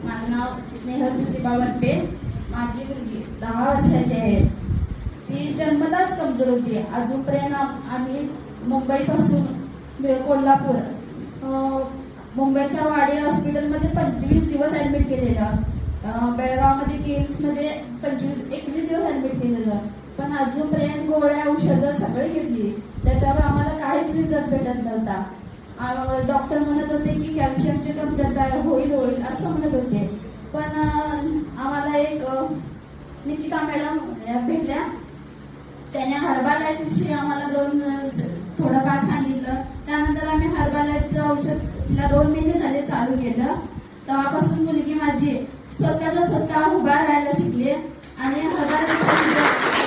माझं नाव स्नेहल प्रतिभा वनपे. माझी मुलगी 10 वर्षाची आहे. ती जन्मताच कमजोर होती. अजूनपर्यंत आम्ही मुंबईपासून कोल्हापूर, मुंबईच्या वाडी हॉस्पिटलमध्ये 25 दिवस ऍडमिट केलेलं. बेळगावमध्ये किम्समध्ये 21 दिवस ऍडमिट केलेलं. पण अजूनपर्यंत गोळ्या औषधं सगळी घेतली, त्याच्यावर आम्हाला काहीच रिझल्ट भेटत नव्हता. डॉक्टर म्हणत होते की कॅल्शियमची कमतरता होईल असं म्हणत होते. पण आम्हाला एक निकिता मॅडम भेटल्या. त्याने हर्बालाईफविषयी आम्हाला थोडंफार सांगितलं. त्यानंतर आम्ही हर्बालाईफचं औषध तिला 2 महिने झाले चालू केलं. तेव्हापासून मुलगी माझी स्वतः उभा राहायला शिकली आणि हर्बालाईफ